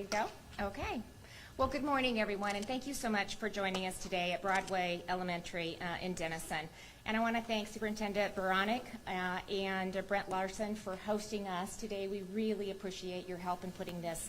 Ready to go? Okay. Well, good morning, everyone, and thank you so much for joining us today at Broadway Elementary in Denison. And I want to thank Superintendent Veronica and Brent Larson for hosting us today. We really appreciate your help in putting this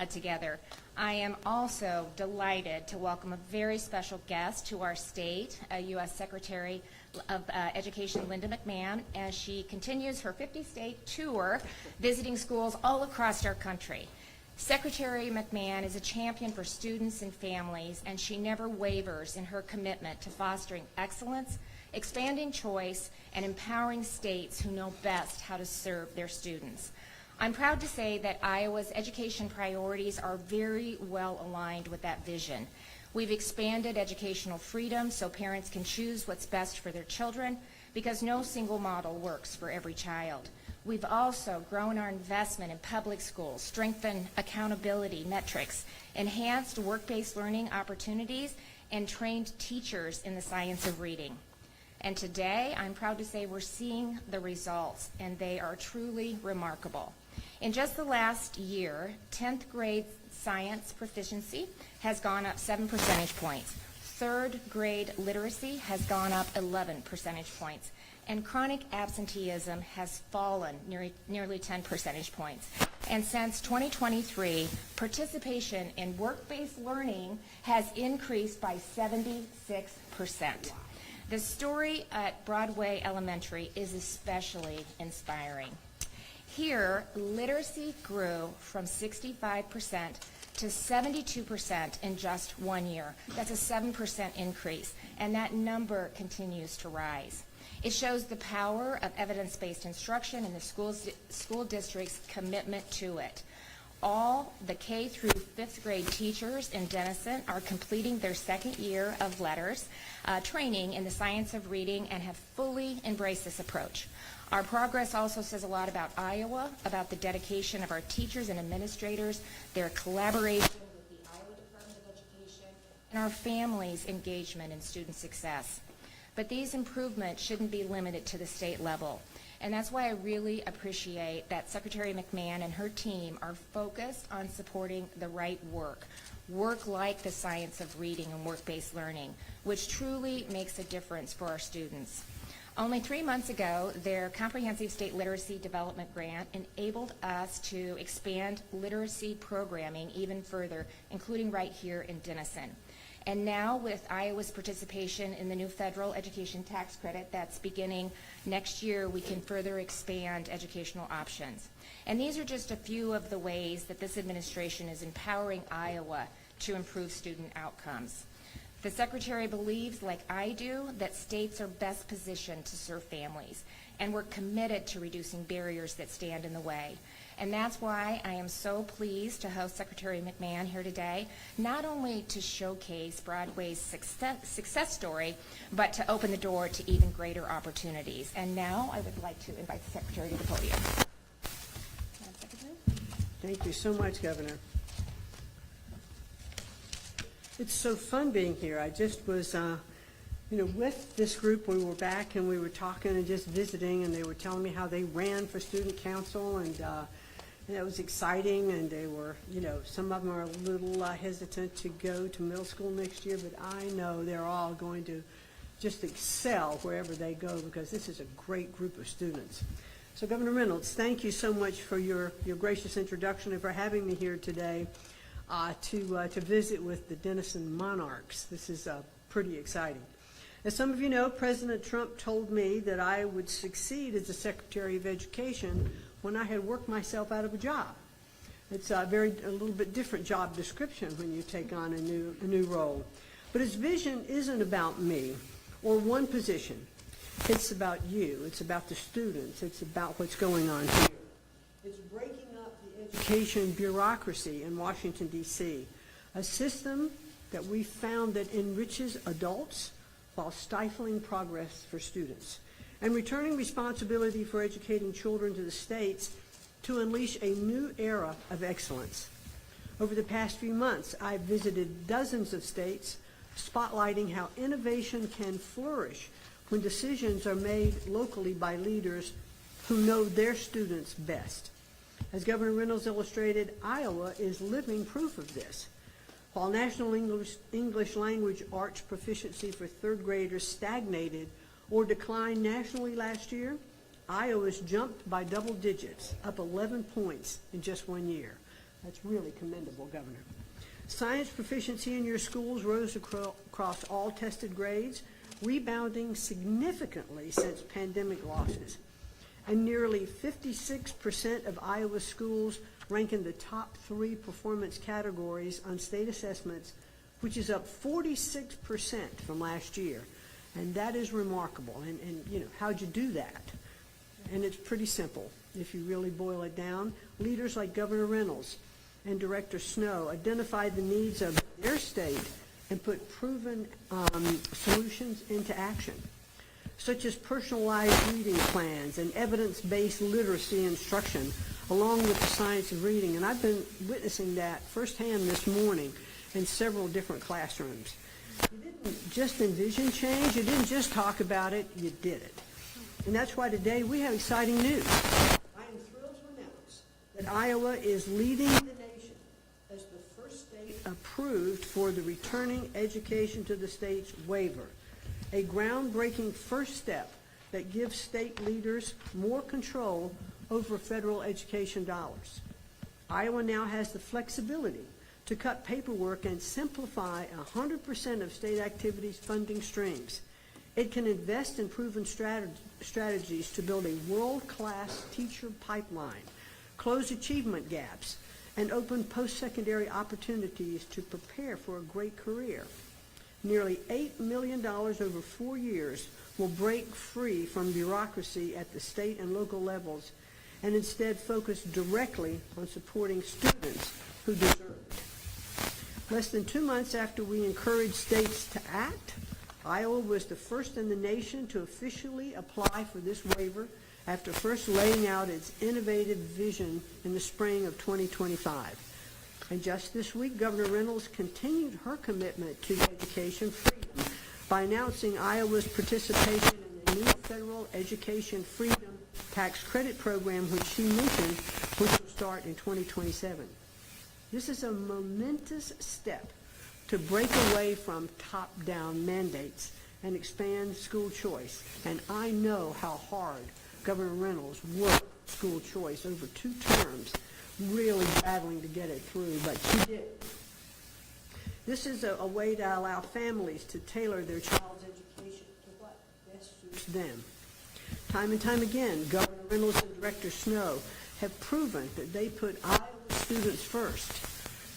together. I am also delighted to welcome a very special guest to our state, U.S. Secretary of Education Linda McMahon, as she continues her 50-state tour visiting schools all across our country. Secretary McMahon is a champion for students and families, and she never wavers in her commitment to fostering excellence, expanding choice, and empowering states who know best how to serve their students. I'm proud to say that Iowa's education priorities are very well aligned with that vision. We've expanded educational freedom so parents can choose what's best for their children, because no single model works for every child. We've also grown our investment in public schools, strengthened accountability metrics, enhanced work-based learning opportunities, and trained teachers in the science of reading. And today, I'm proud to say we're seeing the results, and they are truly remarkable. In just the last year, 10th grade science proficiency has gone up 7 percentage points. Third grade literacy has gone up 11 percentage points. And chronic absenteeism has fallen nearly 10 percentage points. And since 2023, participation in work-based learning has increased by 76%. The story at Broadway Elementary is especially inspiring. Here, literacy grew from 65% to 72% in just 1 year. That's a 7% increase, and that number continues to rise. It shows the power of evidence-based instruction and the school district's commitment to it. All the K through 5th grade teachers in Denison are completing their second year of letters training in the science of reading and have fully embraced this approach. Our progress also says a lot about Iowa, about the dedication of our teachers and administrators, their collaboration with the Iowa Department of Education, and our families' engagement in student success. But these improvements shouldn't be limited to the state level. And that's why I really appreciate that Secretary McMahon and her team are focused on supporting the right work like the science of reading and work-based learning, which truly makes a difference for our students. Only 3 months ago, their Comprehensive State Literacy Development Grant enabled us to expand literacy programming even further, including right here in Denison. And now, with Iowa's participation in the new federal education tax credit that's beginning next year, we can further expand educational options. And these are just a few of the ways that this administration is empowering Iowa to improve student outcomes. The Secretary believes, like I do, that states are best positioned to serve families, and we're committed to reducing barriers that stand in the way. And that's why I am so pleased to host Secretary McMahon here today, not only to showcase Broadway's success story, but to open the door to even greater opportunities. And now I would like to invite the Secretary to the podium. Madam Secretary? Thank you so much, Governor. It's so fun being here. I just was, with this group. We were back and we were talking and just visiting, and they were telling me how they ran for student council, and that was exciting. And they were, some of them are a little hesitant to go to middle school next year, but I know they're all going to just excel wherever they go, because this is a great group of students. So Governor Reynolds, thank you so much for your gracious introduction and for having me here today to visit with the Denison Monarchs. This is pretty exciting. As some of you know, President Trump told me that I would succeed as the Secretary of Education when I had worked myself out of a job. It's a little bit different job description when you take on a new role. But his vision isn't about me or one position. It's about you. It's about the students. It's about what's going on here. It's breaking up the education bureaucracy in Washington, D.C., a system that we found that enriches adults while stifling progress for students, and returning responsibility for educating children to the states to unleash a new era of excellence. Over the past few months, I've visited dozens of states, spotlighting how innovation can flourish when decisions are made locally by leaders who know their students best. As Governor Reynolds illustrated, Iowa is living proof of this. While National English Language Arts proficiency for third graders stagnated or declined nationally last year, Iowa's jumped by double digits, up 11 points in just 1 year. That's really commendable, Governor. Science proficiency in your schools rose across all tested grades, rebounding significantly since pandemic losses. And nearly 56% of Iowa schools rank in the top 3 performance categories on state assessments, which is up 46% from last year. And that is remarkable. And you know, how'd you do that? And it's pretty simple. If you really boil it down, leaders like Governor Reynolds and Director Snow identified the needs of their state and put proven solutions into action, such as personalized reading plans and evidence-based literacy instruction, along with the science of reading. And I've been witnessing that firsthand this morning in several different classrooms. You didn't just envision change, you didn't just talk about it, you did it. And that's why today we have exciting news. I am thrilled to announce that Iowa is leading the nation as the first state approved for the Returning Education to the States waiver, a groundbreaking first step that gives state leaders more control over federal education dollars. Iowa now has the flexibility to cut paperwork and simplify 100% of state activities funding streams. It can invest in proven strategies to build a world-class teacher pipeline, close achievement gaps, and open post-secondary opportunities to prepare for a great career. Nearly $8 million over 4 years will break free from bureaucracy at the state and local levels and instead focus directly on supporting students who deserve it. Less than 2 months after we encouraged states to act, Iowa was the first in the nation to officially apply for this waiver after first laying out its innovative vision in the spring of 2025. And just this week, Governor Reynolds continued her commitment to education freedom by announcing Iowa's participation in the new federal education freedom tax credit program, which she mentioned, which will start in 2027. This is a momentous step to break away from top-down mandates and expand school choice. And I know how hard Governor Reynolds worked school choice over 2 terms, really battling to get it through, but she did. This is a way to allow families to tailor their child's education to what best suits them. Time and time again, Governor Reynolds and Director Snow have proven that they put Iowa students first.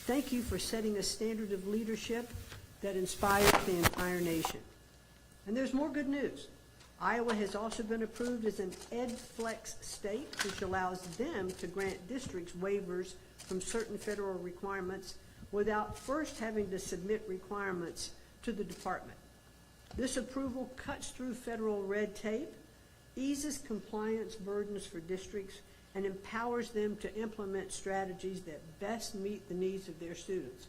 Thank you for setting a standard of leadership that inspires the entire nation. And there's more good news. Iowa has also been approved as an EdFlex state, which allows them to grant districts waivers from certain federal requirements without first having to submit requirements to the department. This approval cuts through federal red tape, eases compliance burdens for districts, and empowers them to implement strategies that best meet the needs of their students.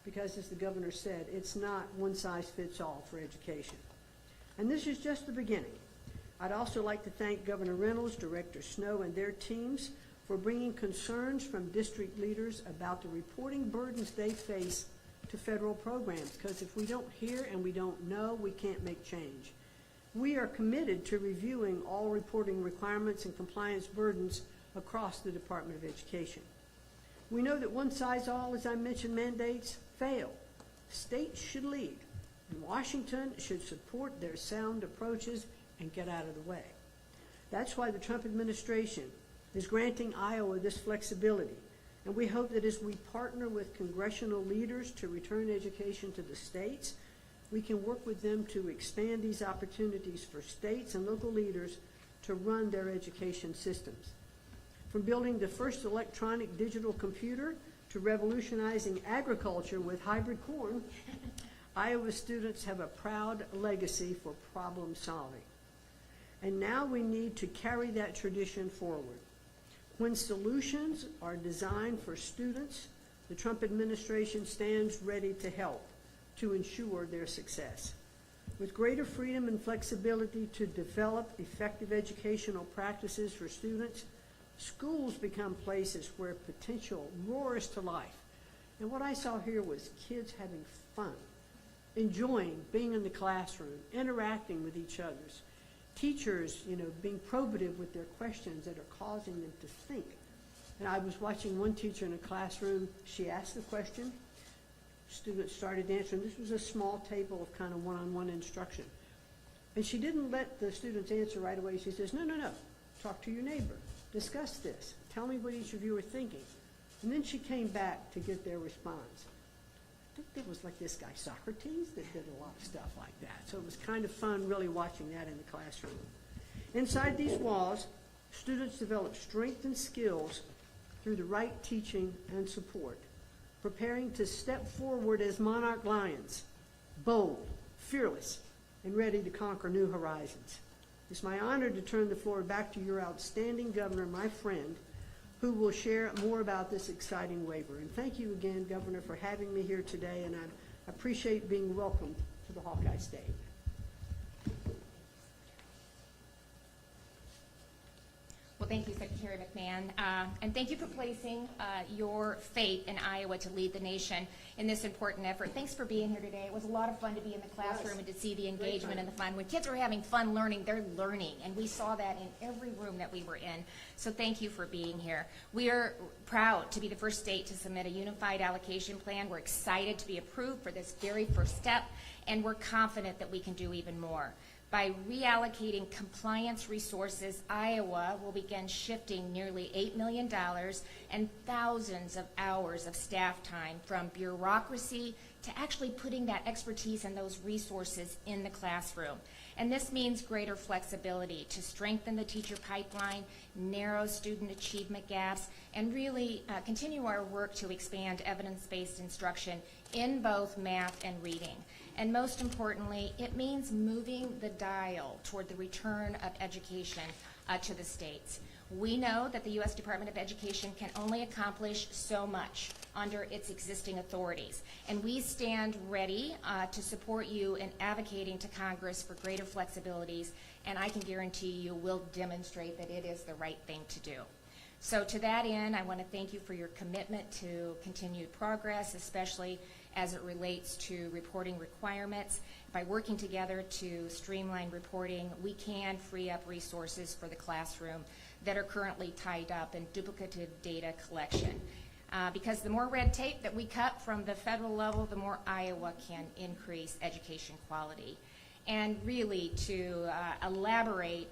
Because, as the governor said, it's not one size fits all for education. And this is just the beginning. I'd also like to thank Governor Reynolds, Director Snow, and their teams for bringing concerns from district leaders about the reporting burdens they face to federal programs, because if we don't hear and we don't know, we can't make change. We are committed to reviewing all reporting requirements and compliance burdens across the Department of Education. We know that one-size-all, as I mentioned, mandates fail. States should lead, and Washington should support their sound approaches and get out of the way. That's why the Trump administration is granting Iowa this flexibility, and we hope that as we partner with congressional leaders to return education to the states, we can work with them to expand these opportunities for states and local leaders to run their education systems. From building the first electronic digital computer to revolutionizing agriculture with hybrid corn, Iowa students have a proud legacy for problem solving. And now we need to carry that tradition forward. When solutions are designed for students, the Trump administration stands ready to help to ensure their success. With greater freedom and flexibility to develop effective educational practices for students, schools become places where potential roars to life. And what I saw here was kids having fun, enjoying being in the classroom, interacting with each other, teachers, being probative with their questions that are causing them to think. And I was watching one teacher in a classroom. She asked the question. Students started answering. This was a small table of kind of one-on-one instruction. And she didn't let the students answer right away. She says, no, talk to your neighbor. Discuss this. Tell me what each of you are thinking. And then she came back to get their response. I think there was like this guy Socrates that did a lot of stuff like that. So it was kind of fun really watching that in the classroom. Inside these walls, students develop strength and skills through the right teaching and support, preparing to step forward as monarch lions, bold, fearless, and ready to conquer new horizons. It's my honor to turn the floor back to your outstanding governor, my friend, who will share more about this exciting waiver. And thank you again, Governor, for having me here today, and I appreciate being welcomed to the Hawkeye State. Well, thank you, Secretary McMahon, and thank you for placing your faith in Iowa to lead the nation in this important effort. Thanks for being here today. It was a lot of fun to be in the classroom and to see the engagement and the fun. When kids are having fun learning, they're learning, and we saw that in every room that we were in. So thank you for being here. We are proud to be the first state to submit a unified allocation plan. We're excited to be approved for this very first step, and we're confident that we can do even more. By reallocating compliance resources, Iowa will begin shifting nearly $8 million and thousands of hours of staff time from bureaucracy to actually putting that expertise and those resources in the classroom. And this means greater flexibility to strengthen the teacher pipeline, narrow student achievement gaps, and really continue our work to expand evidence-based instruction in both math and reading. And most importantly, it means moving the dial toward the return of education to the states. We know that the U.S. Department of Education can only accomplish so much under its existing authorities, and we stand ready to support you in advocating to Congress for greater flexibilities, and I can guarantee you we'll demonstrate that it is the right thing to do. So to that end, I want to thank you for your commitment to continued progress, especially as it relates to reporting requirements. By working together to streamline reporting, we can free up resources for the classroom that are currently tied up in duplicative data collection. Because the more red tape that we cut from the federal level, the more Iowa can increase education quality. And really to elaborate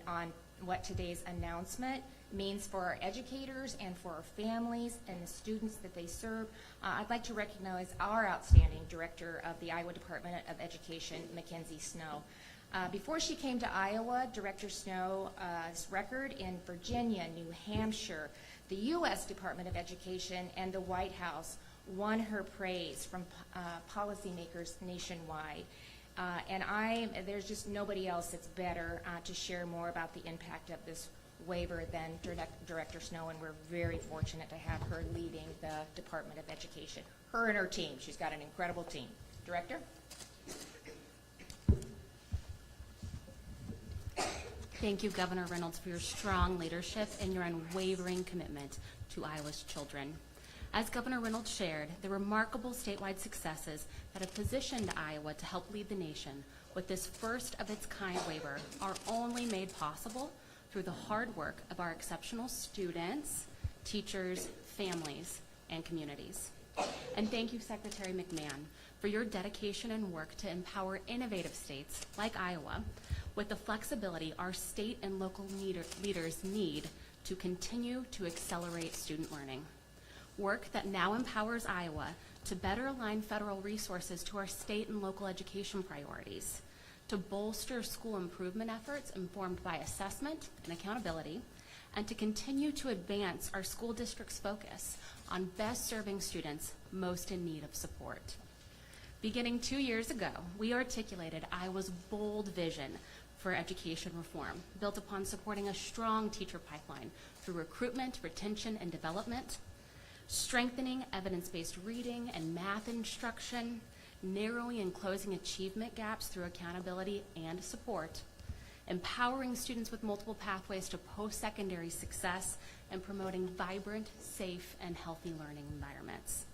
on what today's announcement means for our educators and for our families and the students that they serve, I'd like to recognize our outstanding Director of the Iowa Department of Education, Mackenzie Snow. Before she came to Iowa, Director Snow's record in Virginia, New Hampshire, the U.S. Department of Education, and the White House won her praise from policymakers nationwide. And there's just nobody else that's better to share more about the impact of this waiver than Director Snow, and we're very fortunate to have her leading the Department of Education. Her and her team. She's got an incredible team. Director? Thank you, Governor Reynolds, for your strong leadership and your unwavering commitment to Iowa's children. As Governor Reynolds shared, the remarkable statewide successes that have positioned Iowa to help lead the nation with this first of its kind waiver are only made possible through the hard work of our exceptional students, teachers, families, and communities. And thank you, Secretary McMahon, for your dedication and work to empower innovative states like Iowa with the flexibility our state and local leaders need to continue to accelerate student learning. Work that now empowers Iowa to better align federal resources to our state and local education priorities, to bolster school improvement efforts informed by assessment and accountability, and to continue to advance our school district's focus on best serving students most in need of support. Beginning 2 years ago, we articulated Iowa's bold vision for education reform, built upon supporting a strong teacher pipeline through recruitment, retention, and development, strengthening evidence-based reading and math instruction, narrowing and closing achievement gaps through accountability and support, empowering students with multiple pathways to post-secondary success, and promoting vibrant, safe, and healthy learning environments.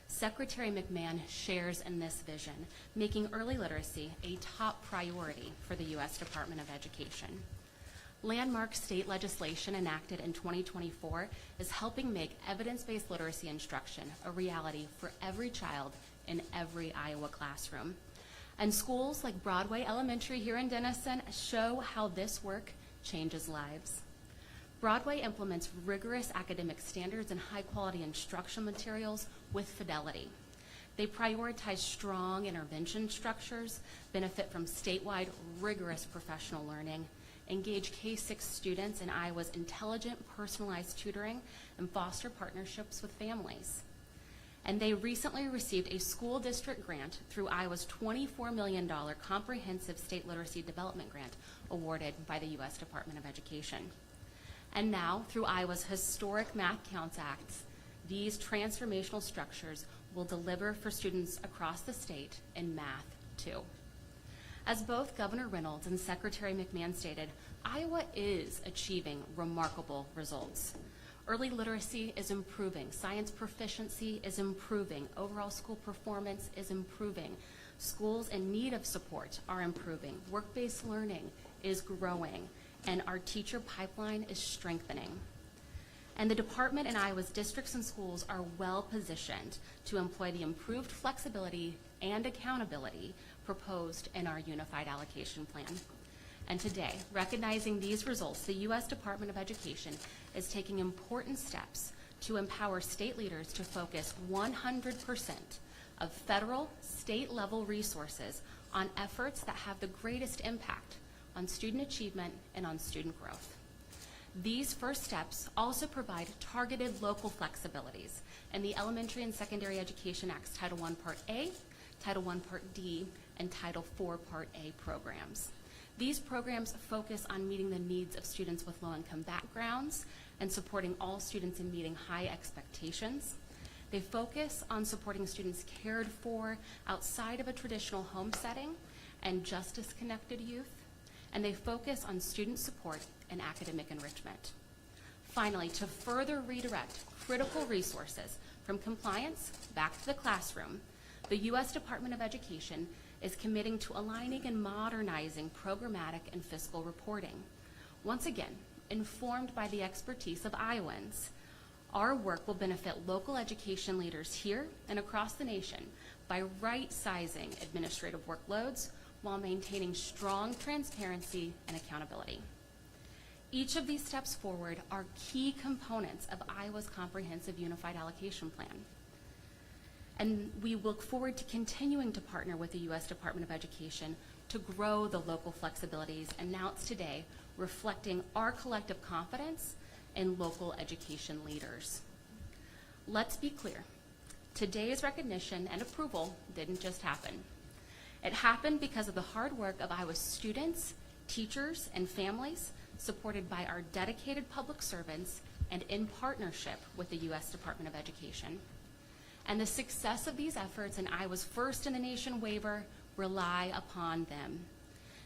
Secretary McMahon shares in this vision, making early literacy a top priority for the U.S. Department of Education. Landmark state legislation enacted in 2024 is helping make evidence-based literacy instruction a reality for every child in every Iowa classroom. And schools like Broadway Elementary here in Denison show how this work changes lives. Broadway implements rigorous academic standards and high-quality instructional materials with fidelity. They prioritize strong intervention structures, benefit from statewide rigorous professional learning, engage K-6 students in Iowa's intelligent, personalized tutoring, and foster partnerships with families. And they recently received a school district grant through Iowa's $24 million Comprehensive State Literacy Development Grant awarded by the U.S. Department of Education. And now, through Iowa's historic Math Counts Acts, these transformational structures will deliver for students across the state in math, too. As both Governor Reynolds and Secretary McMahon stated, Iowa is achieving remarkable results. Early literacy is improving, science proficiency is improving, overall school performance is improving, schools in need of support are improving, work-based learning is growing, and our teacher pipeline is strengthening. And the department and Iowa's districts and schools are well positioned to employ the improved flexibility and accountability proposed in our Unified Allocation Plan. And today, recognizing these results, the U.S. Department of Education is taking important steps to empower state leaders to focus 100% of federal, state-level resources on efforts that have the greatest impact on student achievement and on student growth. These first steps also provide targeted local flexibilities in the Elementary and Secondary Education Act's Title I Part A, Title I Part D, and Title IV Part A programs. These programs focus on meeting the needs of students with low-income backgrounds and supporting all students in meeting high expectations. They focus on supporting students cared for outside of a traditional home setting and justice-connected youth, and they focus on student support and academic enrichment. Finally, to further redirect critical resources from compliance back to the classroom, the U.S. Department of Education is committing to aligning and modernizing programmatic and fiscal reporting. Once again, informed by the expertise of Iowans, our work will benefit local education leaders here and across the nation by right-sizing administrative workloads while maintaining strong transparency and accountability. Each of these steps forward are key components of Iowa's Comprehensive Unified Allocation Plan. And we look forward to continuing to partner with the U.S. Department of Education to grow the local flexibilities announced today, reflecting our collective confidence in local education leaders. Let's be clear. Today's recognition and approval didn't just happen. It happened because of the hard work of Iowa's students, teachers, and families, supported by our dedicated public servants and in partnership with the U.S. Department of Education. And the success of these efforts and Iowa's first in the nation waiver rely upon them.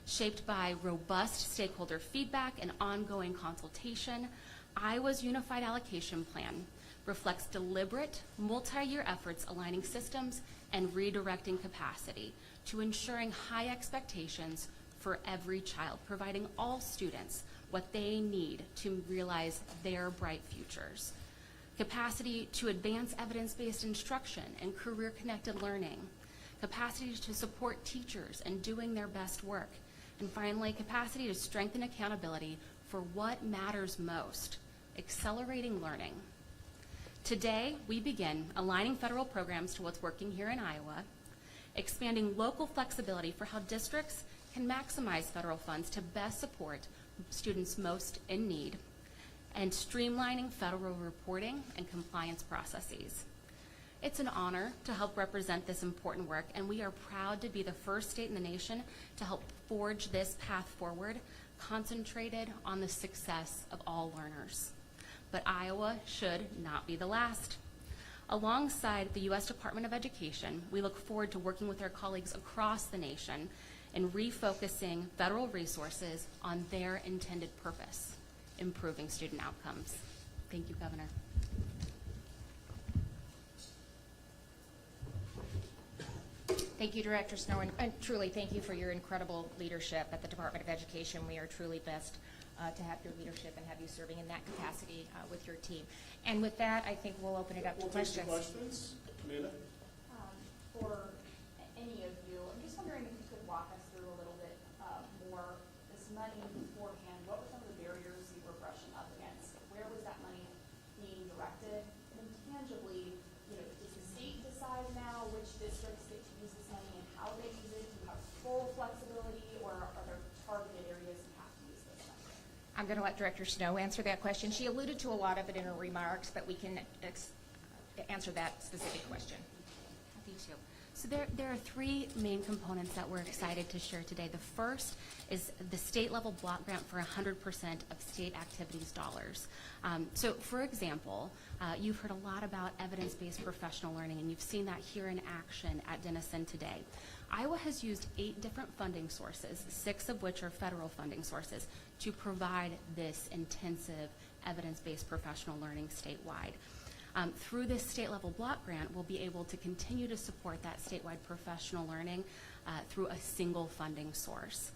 Shaped by robust stakeholder feedback and ongoing consultation, Iowa's Unified Allocation Plan reflects deliberate, multi-year efforts aligning systems and redirecting capacity to ensuring high expectations for every child, providing all students what they need to realize their bright futures. Capacity to advance evidence-based instruction and career-connected learning, capacity to support teachers in doing their best work, and finally, capacity to strengthen accountability for what matters most, accelerating learning. Today, we begin aligning federal programs to what's working here in Iowa, expanding local flexibility for how districts can maximize federal funds to best support students most in need, and streamlining federal reporting and compliance processes. It's an honor to help represent this important work, and we are proud to be the first state in the nation to help forge this path forward, concentrated on the success of all learners. But Iowa should not be the last. Alongside the U.S. Department of Education, we look forward to working with our colleagues across the nation and refocusing federal resources on their intended purpose, improving student outcomes. Thank you, Governor. Thank you, Director Snow, and truly thank you for your incredible leadership at the Department of Education. We are truly blessed to have your leadership and have you serving in that capacity with your team. And with that, I think we'll open it up to questions. We'll take some questions. Amanda? For any of you, I'm just wondering if you could walk us through a little bit more this money beforehand. What were some of the barriers you were brushing up against? Where was that money being directed? And tangibly, does the state decide now which districts get to use this money and how they use it? Do you have full flexibility, or are there targeted areas you have to use this money? I'm going to let Director Snow answer that question. She alluded to a lot of it in her remarks, but we can answer that specific question. Happy to. So there are three main components that we're excited to share today. The first is the state-level block grant for 100% of state activities dollars. So, for example, you've heard a lot about evidence-based professional learning, and you've seen that here in action at Denison today. Iowa has used 8 different funding sources, 6 of which are federal funding sources, to provide this intensive evidence-based professional learning statewide. Through this state-level block grant, we'll be able to continue to support that statewide professional learning through a single funding source.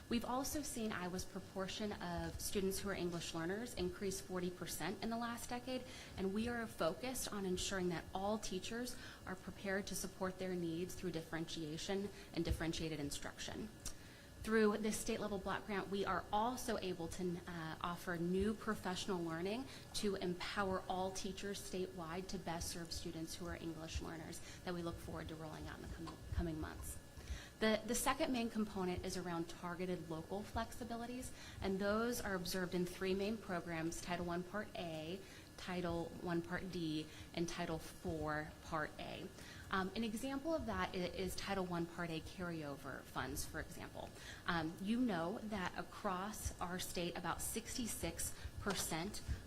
We've also seen Iowa's proportion of students who are English learners increase 40% in the last decade, and we are focused on ensuring that all teachers are prepared to support their needs through differentiation and differentiated instruction. Through this state-level block grant, we are also able to offer new professional learning to empower all teachers statewide to best serve students who are English learners that we look forward to rolling out in the coming months. The second main component is around targeted local flexibilities, and those are observed in 3 main programs: Title I Part A, Title I Part D, and Title IV Part A. An example of that is Title I Part A carryover funds, for example. You know that across our state, about 66%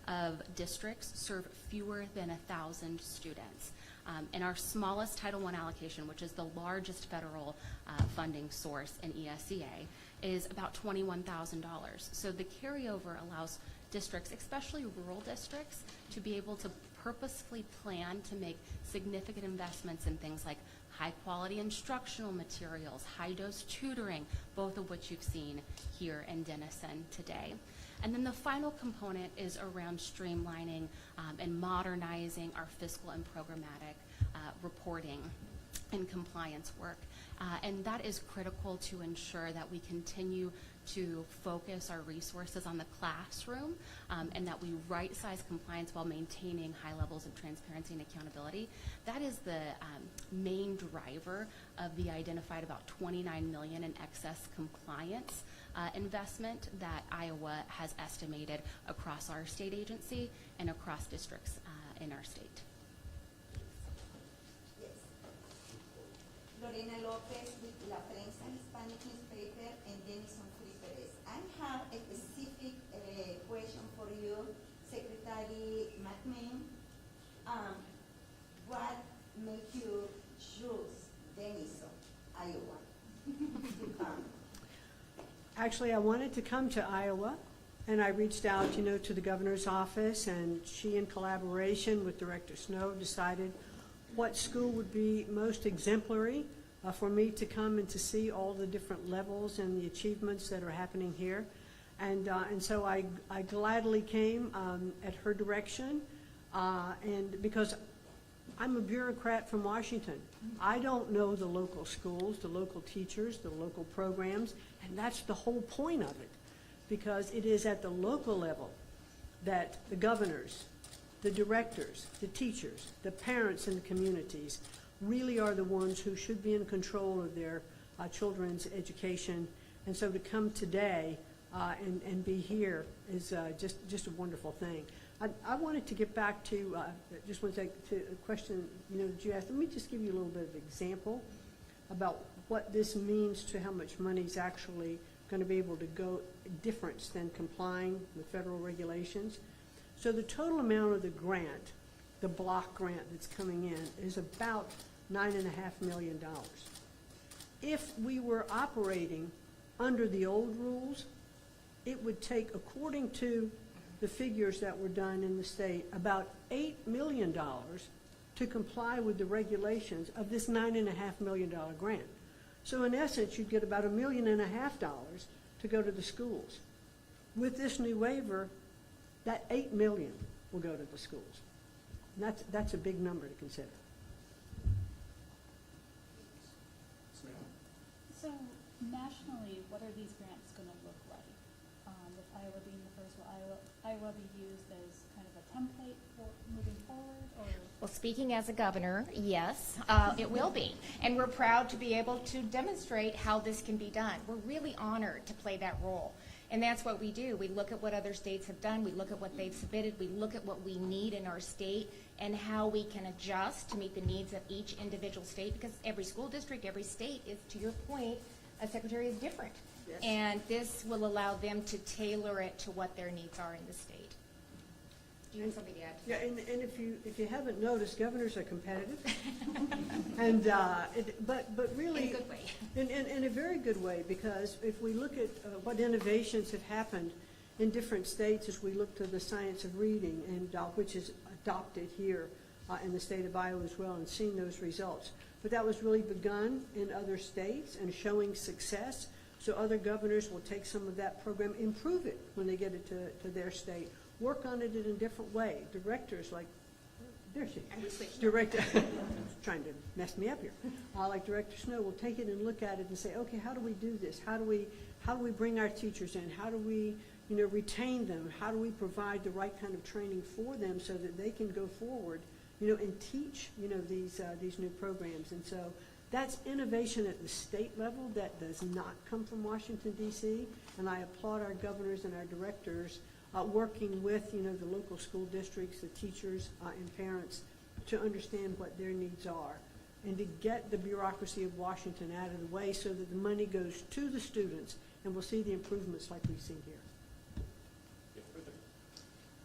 of districts serve fewer than 1,000 students. And our smallest Title I allocation, which is the largest federal funding source in ESEA, is about $21,000. So the carryover allows districts, especially rural districts, to be able to purposefully plan to make significant investments in things like high-quality instructional materials, high-dose tutoring, both of which you've seen here in Denison today. And then the final component is around streamlining and modernizing our fiscal and programmatic reporting and compliance work. And that is critical to ensure that we continue to focus our resources on the classroom and that we right-size compliance while maintaining high levels of transparency and accountability. That is the main driver of the identified about $29 million in excess compliance investment that Iowa has estimated across our state agency and across districts in our state. Yes. Lorena Lopez with La Prensa Hispanic newspaper and Denison Free Press. I have a specific question for you, Secretary McMahon. What made you choose Denison, Iowa, to come? Actually, I wanted to come to Iowa, and I reached out, to the governor's office, and she, in collaboration with Director Snow, decided what school would be most exemplary for me to come and to see all the different levels and the achievements that are happening here. And so I gladly came at her direction, and because I'm a bureaucrat from Washington. I don't know the local schools, the local teachers, the local programs, and that's the whole point of it, because it is at the local level that the governors, the directors, the teachers, the parents in the communities really are the ones who should be in control of their children's education. And so to come today and be here is just a wonderful thing. I wanted to get back to, just want to take to a question, that you asked. Let me just give you a little bit of example about what this means to how much money is actually going to be able to go different than complying with federal regulations. So the total amount of the grant, the block grant that's coming in, is about $9.5 million. if we were operating under the old rules, it would take, according to the figures that were done in the state, about $8 million to comply with the regulations of this $9.5 million grant. So in essence, you'd get about $1.5 million to go to the schools. With this new waiver, that $8 million will go to the schools. And that's a big number to consider. So nationally, what are these grants going to look like? With Iowa being the first, will Iowa be used as kind of a template for moving forward, or? Well, speaking as a governor, yes, it will be. And we're proud to be able to demonstrate how this can be done. We're really honored to play that role. And that's what we do. We look at what other states have done. We look at what they've submitted. We look at what we need in our state and how we can adjust to meet the needs of each individual state, because every school district, every state is, to your point, a secretary is different. Yes. And this will allow them to tailor it to what their needs are in the state. Do you have something to add? Yeah, and if you haven't noticed, governors are competitive. And, but really. In a good way. In a very good way, because if we look at what innovations have happened in different states as we look to the science of reading, and which is adopted here in the state of Iowa as well, and seeing those results. But that was really begun in other states and showing success. So other governors will take some of that program, improve it when they get it to their state, work on it in a different way. Directors like, there she And we switched. Director, trying to mess me up here. Like Director Snow will take it and look at it and say, okay, how do we do this? How do we bring our teachers in? How do we, retain them? How do we provide the right kind of training for them so that they can go forward, and teach, these new programs? And so that's innovation at the state level that does not come from Washington, D.C., and I applaud our governors and our directors working with, the local school districts, the teachers, and parents to understand what their needs are and to get the bureaucracy of Washington out of the way so that the money goes to the students and we'll see the improvements like we've seen here.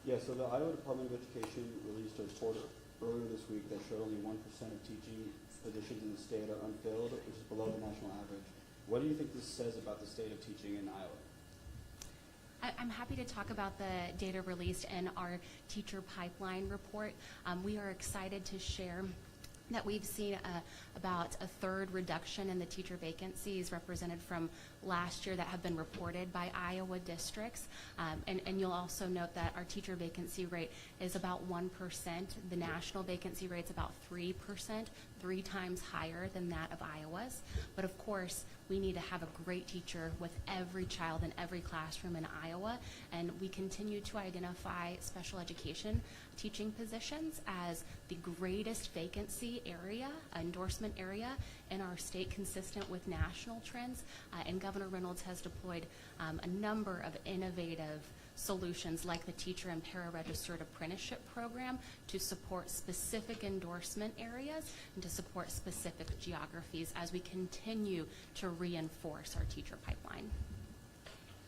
Yeah, so the Iowa Department of Education released a report earlier this week that showed only 1% of teaching positions in the state are unfilled, which is below the national average. What do you think this says about the state of teaching in Iowa? I'm happy to talk about the data released in our teacher pipeline report. We are excited to share that we've seen about a third reduction in the teacher vacancies represented from last year that have been reported by Iowa districts. And you'll also note that our teacher vacancy rate is about 1%. The national vacancy rate is about 3%, 3 times higher than that of Iowa's. But of course, we need to have a great teacher with every child in every classroom in Iowa, and we continue to identify special education teaching positions as the greatest vacancy area, endorsement area in our state, consistent with national trends. And Governor Reynolds has deployed a number of innovative solutions like the teacher and para-registered apprenticeship program to support specific endorsement areas and to support specific geographies as we continue to reinforce our teacher pipeline.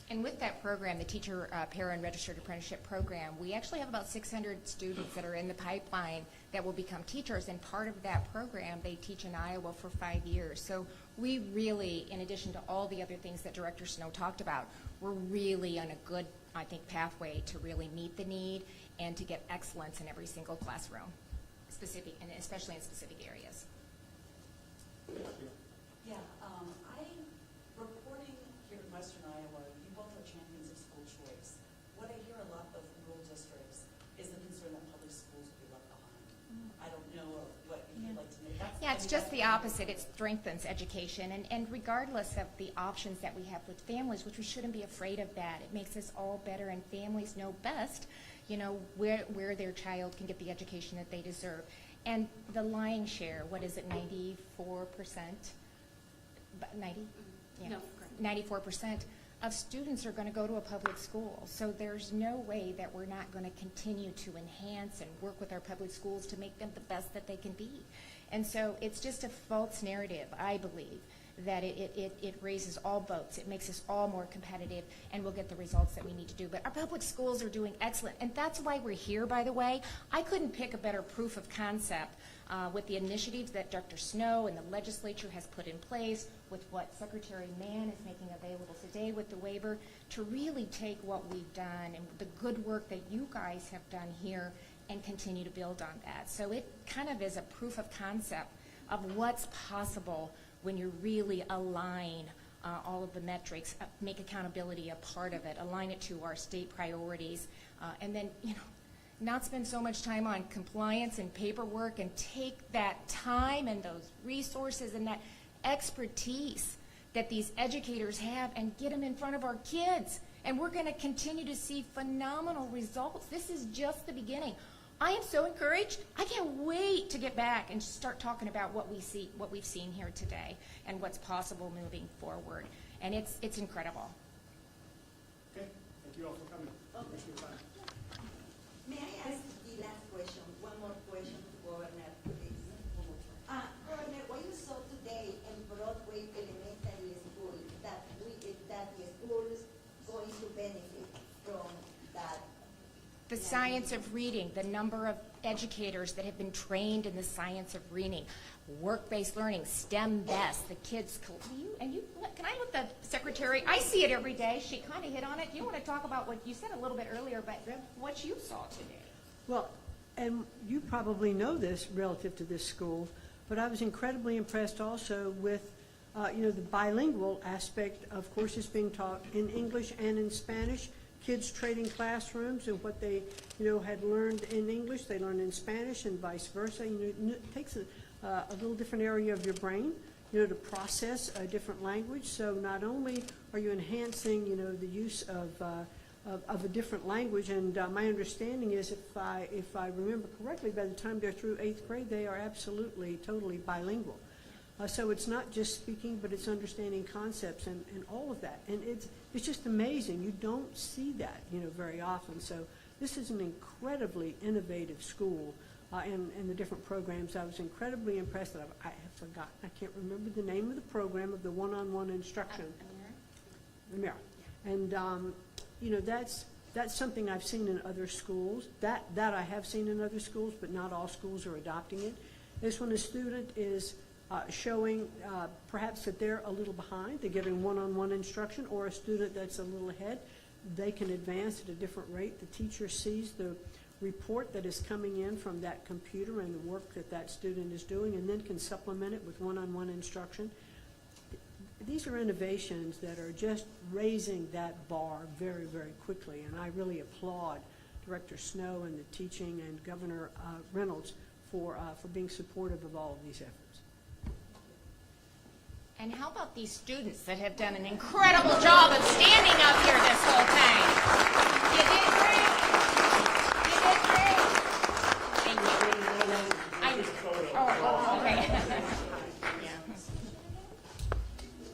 And with that program, the teacher para and registered apprenticeship program, we actually have about 600 students that are in the pipeline that will become teachers. And part of that program, they teach in Iowa for 5 years. So we really, in addition to all the other things that Director Snow talked about, we're really on a good, I think, pathway to really meet the need and to get excellence in every single classroom, specific, and especially in specific areas. Yeah, reporting here in Western Iowa, you both are champions of school choice. What I hear a lot of rural districts is the concern that public schools will be left behind. I don't know what you'd like to make. Yeah, it's just the opposite. It strengthens education. And regardless of the options that we have with families, which we shouldn't be afraid of that, it makes us all better, and families know best, where their child can get the education that they deserve. And the lion's share, what is it, 94%? 90? Yeah. No, 94% of students are going to go to a public school. So there's no way that we're not going to continue to enhance and work with our public schools to make them the best that they can be. And so it's just a false narrative, I believe, that it raises all boats. It makes us all more competitive, and we'll get the results that we need to do. But our public schools are doing excellent, and that's why we're here, by the way. I couldn't pick a better proof of concept with the initiatives that Dr. Snow and the legislature has put in place, with what Secretary Mann is making available today with the waiver, to really take what we've done and the good work that you guys have done here and continue to build on that. So it kind of is a proof of concept of what's possible when you really align all of the metrics, make accountability a part of it, align it to our state priorities, and then, not spend so much time on compliance and paperwork, and take that time and those resources and that expertise that these educators have and get them in front of our kids. And we're going to continue to see phenomenal results. This is just the beginning. I am so encouraged. I can't wait to get back and start talking about what we've seen here today, and what's possible moving forward. And it's incredible. Okay, thank you all for coming. Appreciate your time. May I ask the last question, one more question to Governor, please? Governor, what you saw today in Broadway Elementary School, that the school is going to benefit from that? The science of reading, the number of educators that have been trained in the science of reading, work-based learning, STEM best, the kids, can I let the secretary, I see it every day, she kind of hit on it. You want to talk about what you said a little bit earlier, but what you saw today? Well, and you probably know this relative to this school, but I was incredibly impressed also with, the bilingual aspect of courses being taught in English and in Spanish. Kids trading classrooms, and what they, had learned in English, they learn in Spanish, and vice versa. It takes a little different area of your brain, to process a different language. So not only are you enhancing, the use of a different language, and my understanding is, if I remember correctly, by the time they're through 8th grade, they are absolutely, totally bilingual. So it's not just speaking, but it's understanding concepts and all of that. And it's just amazing. You don't see that, very often. So this is an incredibly innovative school, and the different programs. I was incredibly impressed. That I have forgotten. I can't remember the name of the program of the one-on-one instruction. Amira. And that's something I've seen in other schools. That I have seen in other schools, but not all schools are adopting it. Is when a student is showing perhaps that they're a little behind, they're getting one-on-one instruction, or a student that's a little ahead, they can advance at a different rate. The teacher sees the report that is coming in from that computer and the work that student is doing, and then can supplement it with one-on-one instruction. These are innovations that are just raising that bar very, very quickly, and I really applaud Director Snow and the teaching, and Governor Reynolds for being supportive of all of these efforts. And how about these students that have done an incredible job of standing up here this whole time? You did great. You did great. Thank you. Okay.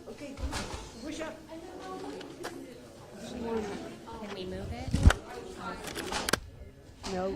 Okay, push up. Can we move it? No.